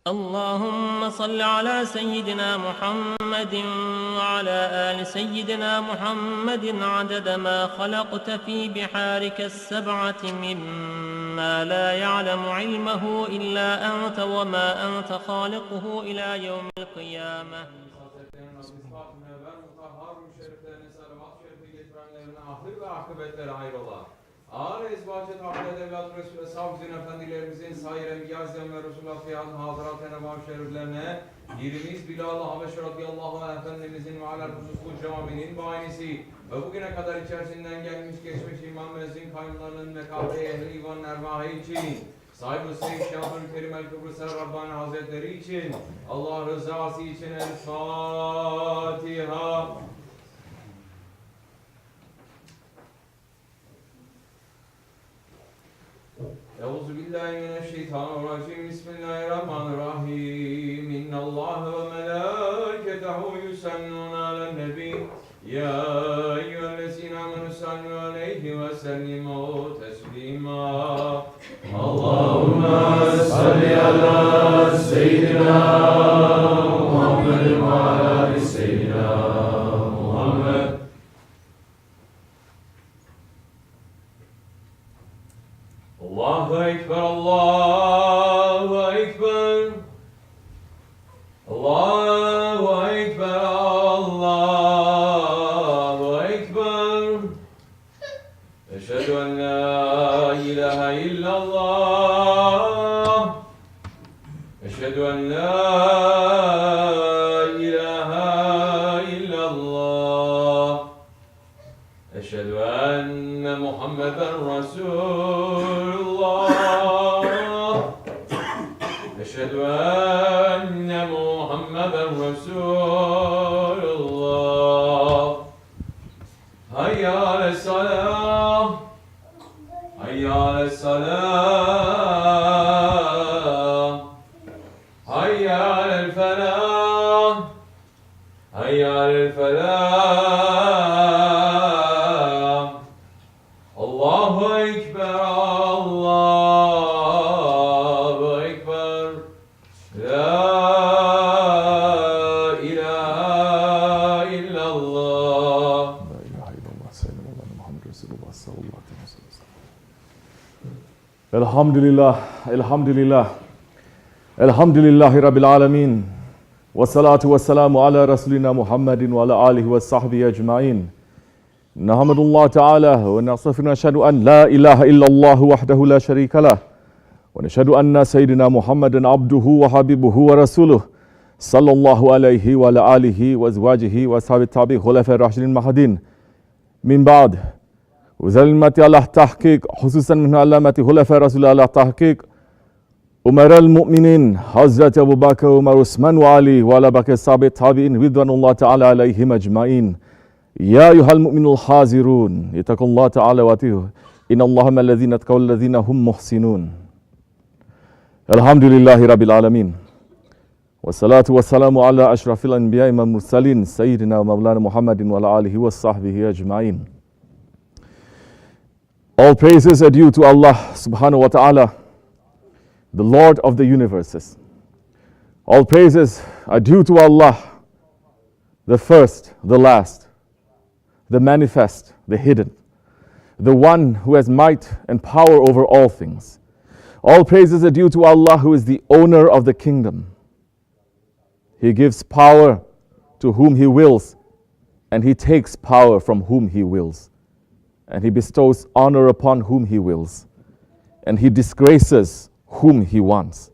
اللهم صل على سيدنا محمد وعلى آل سيدنا محمد عدد ما خلقت في بحارك السبعة مما لا يعلم علمه إلا أنت وما أنت خالقه إلى يوم القيامة. Ağır ezbacet Ahmet Evlat Resulü Savcın Efendilerimizin sayır Enbiyazden ve Resulullah Fiyan Hazarat Enevam Şeriflerine birimiz Bilal-ı Habeş radıyallahu anh Efendimizin ve alel hususlu caminin bahanesi ve bugüne kadar içerisinden gelmiş geçmiş imam müezzin kaynlarının ve kahve ehli ivan ervahı için sahibi Seyyid Şahın Kerim El-Kıbrısar Rabbani Hazretleri için Allah rızası için El-Fatiha. Euzu billahi mineşşeytanirracim. Bismillahirrahmanirrahim. İnnallâhe ve melâiketehu yusallûne alen-nebî. Ya eyyühellezîne âmenû sallû aleyhi ve sellimû teslîmâ. Allahümme salli alâ seyyidina Muhammed ve alâ seyyidina Muhammed. Allahu Ekber, Allahu Ekber, Allahu Ekber, Allahu Ekber. Eşhedü en la ilahe illallah, eşhedü en la ilahe illallah, eşhedü enne Muhammeden Resulullah. Eşhedü enne Muhammeden Resulullah. Hayya ale's-salâh, hayya ale's-salâh, hayya alel-felâh, hayya alel-felâh. Allahu Ekber, Allahu Ekber. La ilahe illallah. La ilahe illallah. Seyyidina Muhammed Resulullah sallallahu aleyhi ve sellem. Elhamdülillah, elhamdülillah. Elhamdülillahi Rabbil alemin. Ve salatu ve selamu ala Resulina Muhammedin ve ala alihi ve sahbihi ecmain. Nahmedullah Teala ve nastağfiruhu ve neşhedü en la ilahe illallah vahdehu la şerike leh ve neşhedü enne seyyidina Muhammeden abduhu ve habibuhu ve resuluh sallallahu aleyhi ve ala alihi ve ezvacihi ve ashabi tabi'i hulefai raşidin mahdin min ba'd. Özel ilmeti Allah tahkik hususen min alameti hulefai rasulü Allah tahkik Umerel müminin Hazreti Ebu Bakır, Ömer, Osman ve Ali ve ala bakı sahabi tabi'in ridvanullah Teala aleyhim ecmain. Ya eyyuhel mu'minul hazirun ittaqullaha Teala ve ati'uh innallaha ma'allezîne ettaqavellezîne hum muhsinun. Elhamdülillahi Rabbil alemin. Ve salatu ve selamu ala eşrafil enbiya'i ve mursalin seyyidina ve mevlana Muhammedin ve ala alihi ve sahbihi ecmain. All praises are due to Allah subhanahu wa ta'ala, the Lord of the universes. All praises are due to Allah, the first, the last, the manifest, the hidden, the one who has might and power over all things. All praises are due to Allah, who is the owner of the kingdom. He gives power to whom He wills, and He takes power from whom He wills. And He bestows honor upon whom He wills, and He disgraces whom He wants.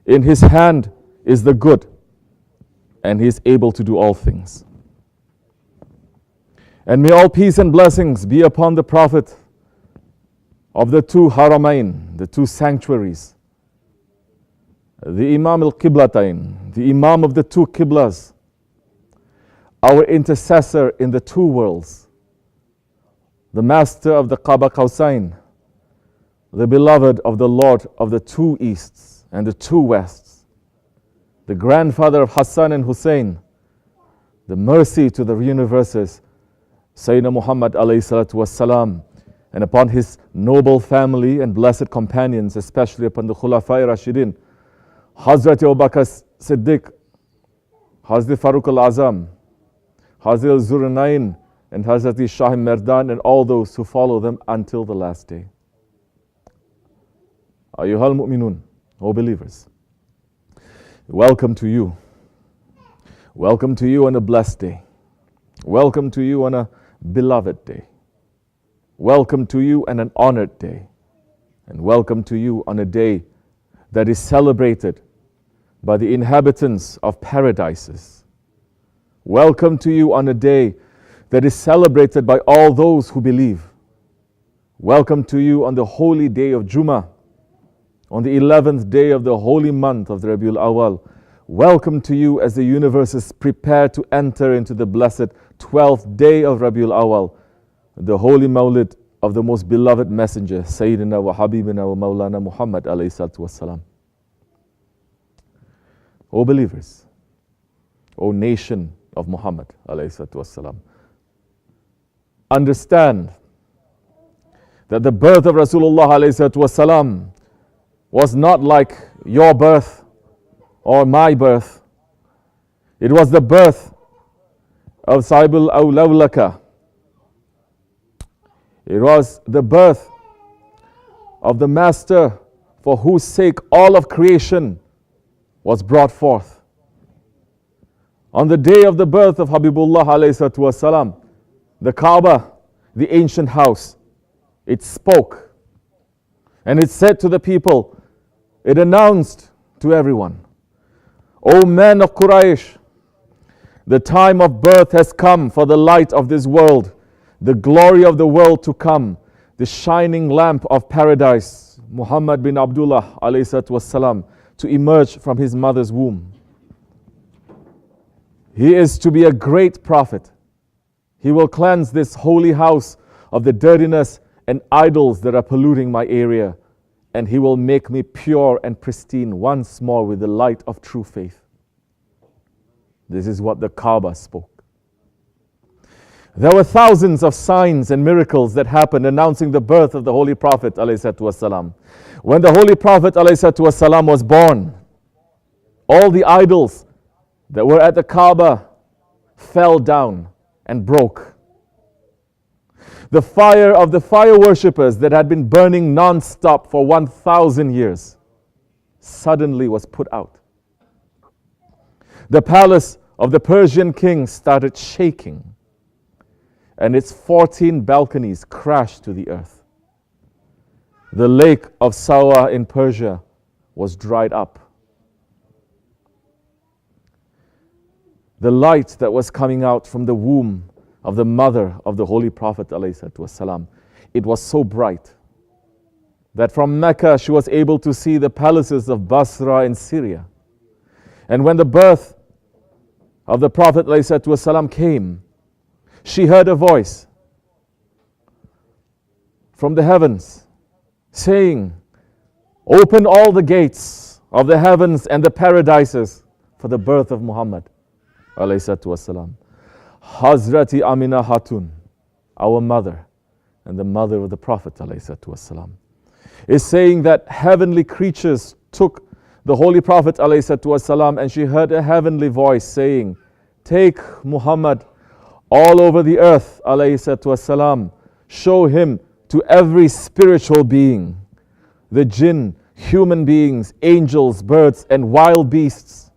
In His hand is the good, and He is able to do all things. And may all peace and blessings be upon the Prophet of the two Haramain, the two sanctuaries, the Imam al-Qiblatain, the Imam of the two Qiblas, our intercessor in the two worlds, the master of the Kaaba Qawsain, the beloved of the Lord of the two Easts and the two Wests, the grandfather of Hassan and Hussein, the mercy to the universes, Sayyidina Muhammad alayhi salatu wassalam, and upon his noble family and blessed companions, especially upon the Khulafai Rashidin, Hazrat Abu Bakr Siddiq, Hazrat Farooq al-Azam, Hazrat al-Zurnayn, and Hazrat Shah Merdan, and all those who follow them until the last day. Ayyuhal mu'minun, O believers, welcome to you. Welcome to you on a blessed day. Welcome to you on a beloved day. Welcome to you on an honored day. And welcome to you on a day that is celebrated by the inhabitants of paradises. Welcome to you on a day that is celebrated by all those who believe. Welcome to you on the holy day of Jummah, on the 11th day of the holy month of the Rabiul Awal. Welcome to you as the universe is prepared to enter into the blessed 12th day of Rabiul Awal, the holy Mawlid of the most beloved messenger, Sayyidina wa Habibina wa Mawlana Muhammad alayhi salatu wassalam. O believers, O nation of Muhammad alayhi salatu wassalam, understand that the birth of Rasulullah alayhi salatu wassalam was not like your birth or my birth. It was the birth of Sahibul Awlawlaka. It was the birth of the Master for whose sake all of creation was brought forth. On the day of the birth of Habibullah alayhi salatu wasalam, the Kaaba, the ancient house, it spoke and it said to the people, it announced to everyone, O men of Quraysh, the time of birth has come for the light of this world, the glory of the world to come, the shining lamp of paradise, Muhammad bin Abdullah alayhi salatu wasalam, to emerge from his mother's womb. He is to be a great prophet. He will cleanse this holy house of the dirtiness and idols that are polluting my area, and He will make me pure and pristine once more with the light of true faith. This is what the Kaaba spoke. There were thousands of signs and miracles that happened announcing the birth of the Holy Prophet ﷺ. When the Holy Prophet ﷺ was born, all the idols that were at the Kaaba fell down and broke. The fire of the fire worshippers that had been burning non-stop for 1,000 years suddenly was put out. The palace of the Persian king started shaking, and its 14 balconies crashed to the earth. The lake of Sawa in Persia was dried up. The light that was coming out from the womb of the mother of the Holy Prophet ﷺ, it was so bright that from Mecca she was able to see the palaces of Basra in Syria. And when the birth of the Prophet ﷺ came, she heard a voice from the heavens saying, open all the gates of the heavens and the paradises for the birth of Muhammad ﷺ. Hazrati Amina Hatun, our mother and the mother of the Prophet ﷺ, is saying that heavenly creatures took the Holy Prophet ﷺ, and she heard a heavenly voice saying, take Muhammad all over the earth ﷺ, show him to every spiritual being, the jinn, human beings, angels, birds, and wild beasts.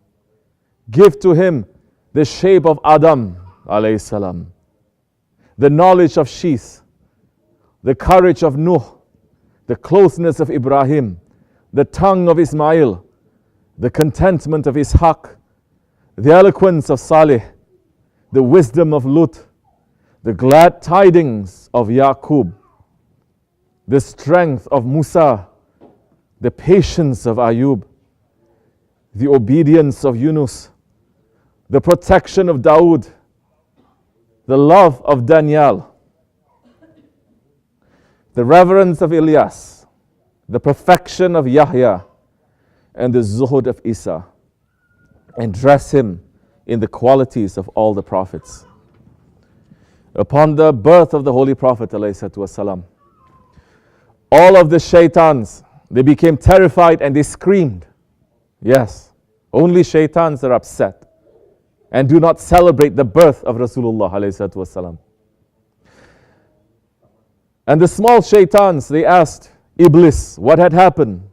Give to him the shape of Adam alayhi salam, the knowledge of Shis, the courage of Nuh, the closeness of Ibrahim, the tongue of Ismail, the contentment of Ishaq, the eloquence of Saleh, the wisdom of Lut, the glad tidings of Yaqub, the strength of Musa, the patience of Ayub, the obedience of Yunus, the protection of Dawood, the love of Daniel, the reverence of Ilyas, the perfection of Yahya, and the zuhud of Isa, and dress him in the qualities of all the prophets. Upon the birth of the Holy Prophet ﷺ, all of the shaitans, they became terrified and they screamed. Yes, only shaitans are upset and do not celebrate the birth of Rasulullah alayhi wasalam. And the small shaitans, they asked Iblis what had happened.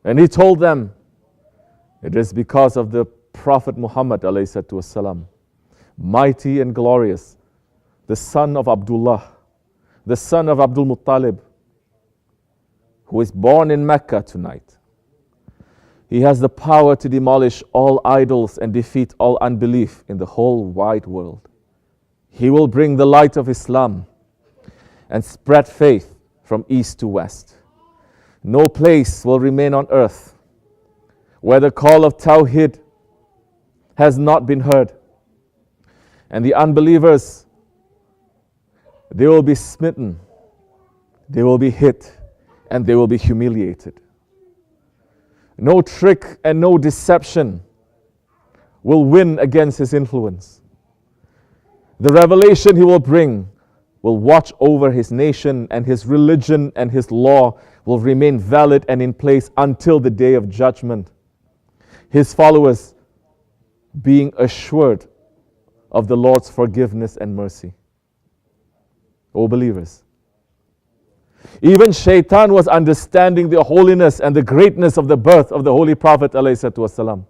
And he told them, it is because of the Prophet Muhammad alayhi wasalam, mighty and glorious, the son of Abdullah, the son of Abdul Muttalib, who is born in Mecca tonight. He has the power to demolish all idols and defeat all unbelief in the whole wide world. He will bring the light of Islam and spread faith from east to west. No place will remain on earth where the call of Tawhid has not been heard. And the unbelievers, they will be smitten, they will be hit, and they will be humiliated. No trick and no deception will win against his influence. The revelation he will bring will watch over his nation, and his religion and his law will remain valid and in place until the day of judgment. His followers being assured of the Lord's forgiveness and mercy. O believers, even Shaitan was understanding the holiness and the greatness of the birth of the Holy Prophet ﷺ.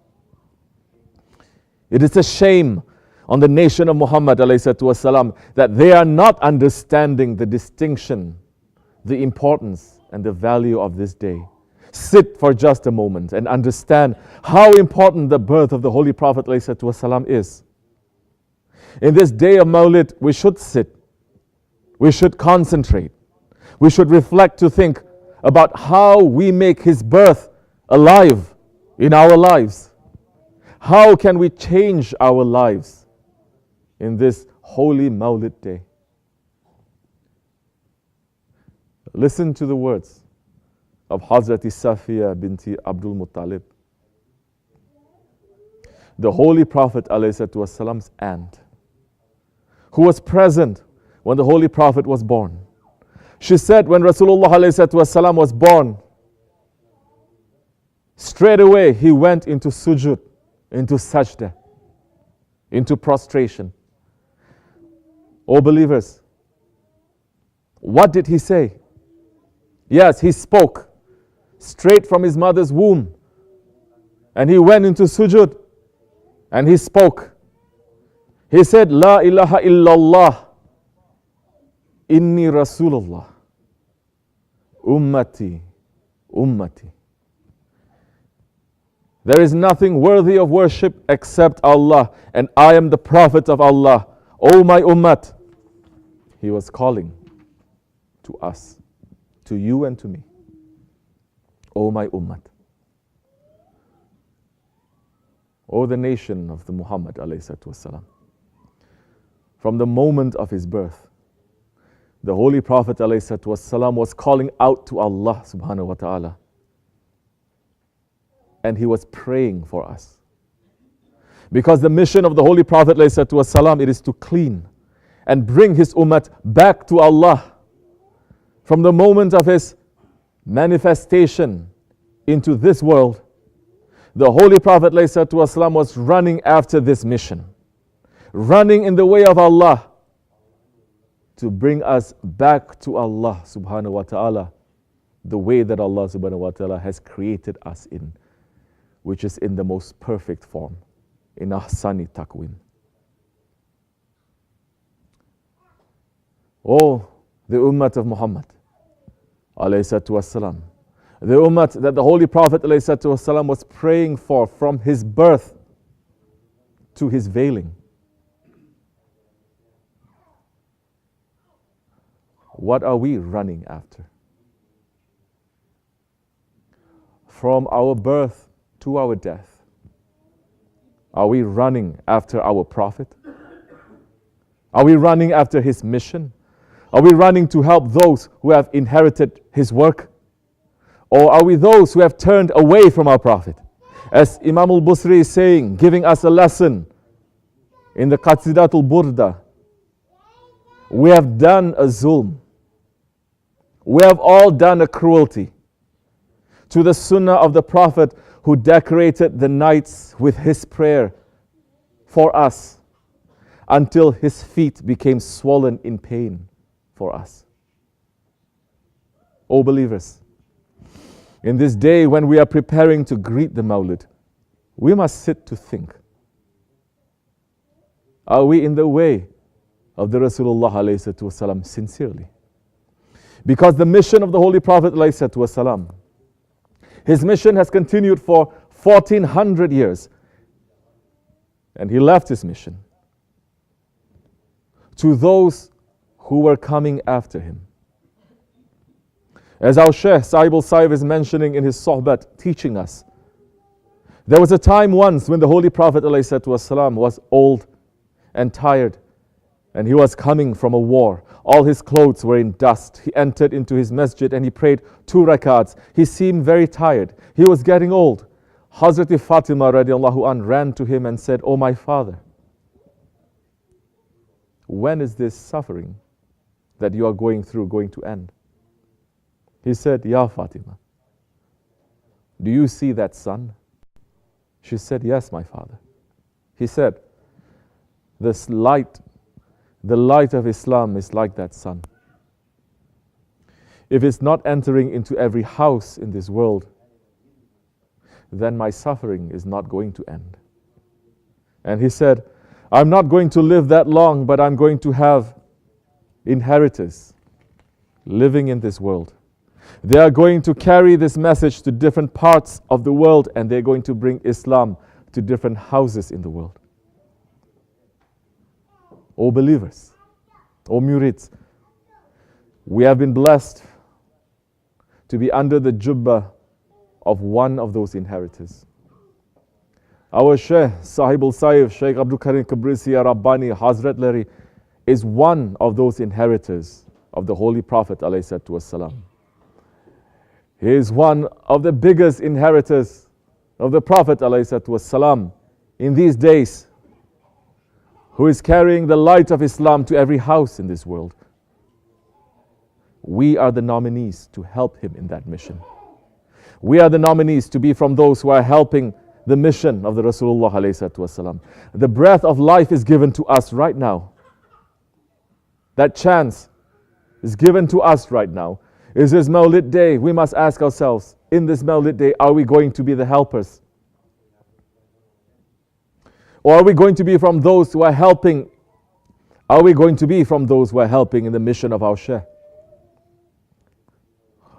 It is a shame on the nation of Muhammad ﷺ that they are not understanding the distinction, the importance, and the value of this day. Sit for just a moment and understand how important the birth of the Holy Prophet ﷺ is. In this day of Mawlid, we should sit, we should concentrate, we should reflect to think about how we make his birth alive in our lives. How can we change our lives in this holy Mawlid day? Listen to the words of Hazrat Safiya binti Abdul Muttalib, the Holy Prophet ﷺ's aunt, who was present when the Holy Prophet was born. She said when Rasulullah ﷺ was born, straight away he went into sujud, into sajda, into prostration. O believers, what did he say? Yes, he spoke straight from his mother's womb, and he went into sujud and he spoke. He said, La ilaha illallah, inni Rasulullah, ummati, ummati. There is nothing worthy of worship except Allah, and I am the Prophet of Allah. O my ummat. He was calling to us, to you and to me. O my ummat. O the nation of the Muhammad ﷺ. From the moment of his birth, the Holy Prophet ﷺ was calling out to Allah subhanahu wa ta'ala. And he was praying for us. Because the mission of the Holy Prophet ﷺ, it is to clean and bring his ummah back to Allah. From the moment of his manifestation into this world, the Holy Prophet ﷺ was running after this mission, running in the way of Allah to bring us back to Allah subhanahu wa ta'ala, the way that Allah subhanahu wa ta'ala has created us in, which is in the most perfect form, in ahsani taqwim. Oh, the ummah of Muhammad alayhi wasalam, the ummah that the Holy Prophet alayhi wasalam was praying for from his birth to his veiling. What are we running after? From our birth to our death, are we running after our Prophet? Are we running after his mission? Are we running to help those who have inherited his work? Or are we those who have turned away from our Prophet? As Imam al-Busri is saying, giving us a lesson in the Qasidatul Burda, we have done a zulm. We have all done a cruelty to the sunnah of the Prophet, who who decorated the nights with his prayer for us until his feet became swollen in pain for us. O believers, in this day when we are preparing to greet the Mawlid, we must sit to think. Are we in the way of the Rasulullah ﷺ sincerely? Because the mission of the Holy Prophet ﷺ, his mission has continued for 1400 years. And he left his mission to those who were coming after him. As our Shaykh Sahib al-Saif is mentioning in his Sohbat, teaching us, there was a time once when the Holy Prophet ﷺ was old and tired, and he was coming from a war. All his clothes were in dust. He entered into his masjid and he prayed 2 rakats. He seemed very tired. He was getting old. Hazrat Fatima radiallahu anh ran to him and said, "Oh my father, when is this suffering that you are going through going to end?" He said, "Ya Fatima, do you see that sun?" She said, "Yes, my father." He said, "This light, the light of Islam is like that sun. If it's not entering into every house in this world, then my suffering is not going to end." And he said, "I'm not going to live that long, but I'm going to have inheritors living in this world. They are going to carry this message to different parts of the world, and they're going to bring Islam to different houses in the world." O believers, O murids, we have been blessed to be under the jubbah of one of those inheritors. Our Shaykh Sahib al-Saif, Shaykh Abdul Karim Kabrisi Rabbani Hazrat Lari, is one of those inheritors of the Holy Prophet ﷺ. He is one of the biggest inheritors of the Prophet ﷺ in these days, who is carrying the light of Islam to every house in this world. We are the nominees to help him in that mission. We are the nominees to be from those who are helping the mission of the Rasulullah ﷺ. The breath of life is given to us right now. That chance is given to us right now. Is this Mawlid day? We must ask ourselves, in this Mawlid day, are we going to be the helpers? Or are we going to be from those who are helping? Are we going to be from those who are helping in the mission of our Shaykh?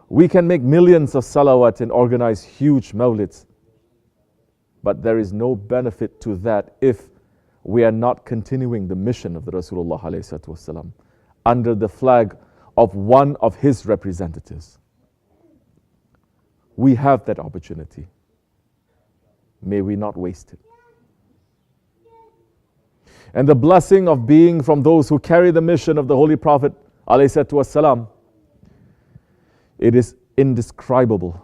We can make millions of salawat and organize huge mawlids, but there is no benefit to that if we are not continuing the mission of the Rasulullah ﷺ under the flag of one of his representatives. We have that opportunity. May we not waste it. And the blessing of being from those who carry the mission of the Holy Prophet ﷺ, it is indescribable.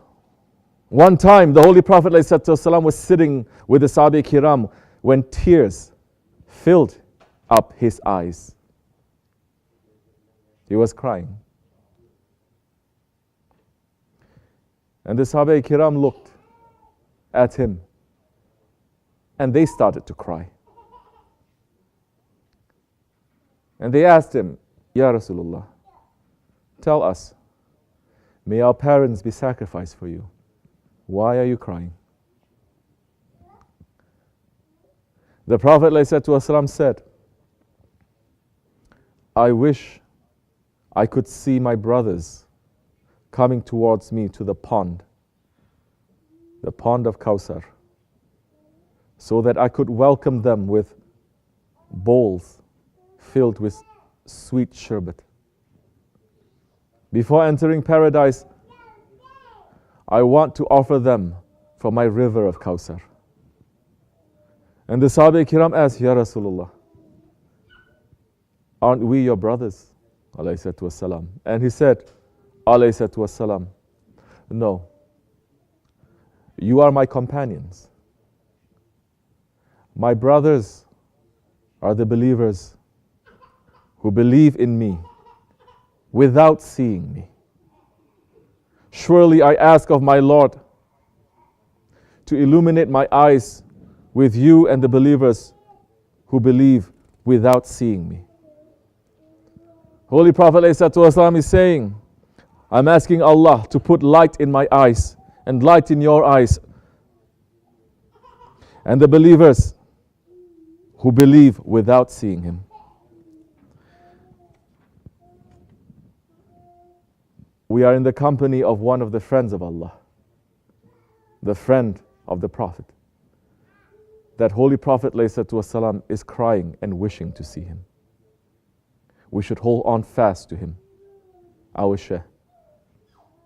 One time, the Holy Prophet ﷺ was sitting with the Sahaba Kiram when tears filled up his eyes. He was crying. And the Sahaba Kiram looked at him and they started to cry. And they asked him, "Ya Rasulullah, tell us, may our parents be sacrificed for you. Why are you crying?" The Prophet ﷺ said, "I wish I could see my brothers coming towards me to the pond of Kawthar, so that I could welcome them with bowls filled with sweet sherbet. Before entering paradise, I want to offer them from my river of Kawthar." And the Sahaba Kiram asked, "Ya Rasulullah, aren't we your brothers?" ﷺ. And he said, ﷺ, "No, you are my companions. My brothers are the believers who believe in me without seeing me. Surely I ask of my Lord to illuminate my eyes with you and the believers who believe without seeing me. Holy Prophet ﷺ is saying, I'm asking Allah to put light in my eyes and light in your eyes, and the believers who believe without seeing Him. We are in the company of one of the friends of Allah, the friend of the Prophet. That Holy Prophet ﷺ is crying and wishing to see him. We should hold on fast to him, our Shaykh.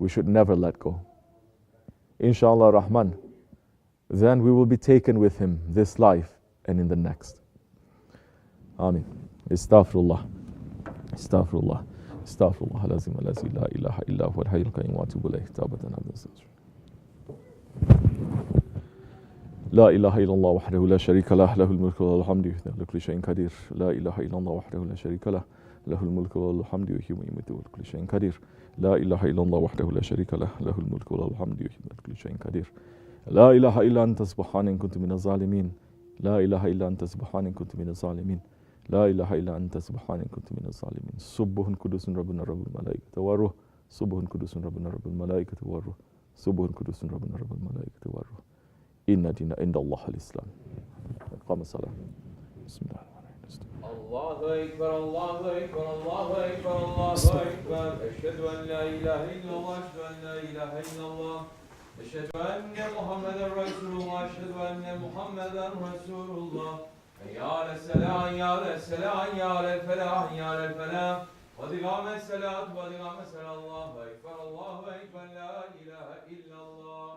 We should never let go. Inshallah Rahman, then we will be taken with him this life and in the next. Ameen. Astaghfirullah. Astaghfirullah. Astaghfirullah. Lazim alazi la ilaha illa huwa al-hayyul qayyum wa atubu ilayh. Tawbatan abdan. لا إله إلا الله وحده لا شريك له له الملك وله الحمد يحيي لكل شيء قدير لا إله إلا الله وحده لا شريك له له الملك وله الحمد يحيي ويميت لكل شيء قدير لا إله إلا الله وحده لا شريك له له الملك وله الحمد يحيي لكل شيء قدير لا إله إلا أنت سبحانك إن كنت من الظالمين لا إله إلا أنت سبحانك إن كنت من الظالمين لا إله إلا أنت سبحانك إن كنت من الظالمين سبح قدوس ربنا رب الملائكة والروح سبح قدوس ربنا رب الملائكة والروح سبح قدوس ربنا رب الملائكة والروح إن دين عند الله الإسلام. إقام الصلاة. بسم الله الرحمن الرحيم. الله أكبر الله أكبر الله أكبر الله أكبر أشهد أن لا إله إلا الله أشهد أن لا إله إلا الله أشهد أن محمدا رسول الله أشهد أن محمدا رسول الله يا على السلام يا على السلام يا على الفلاح يا على الفلاح قد قام الصلاة قد قام الصلاة الله أكبر لا إله إلا الله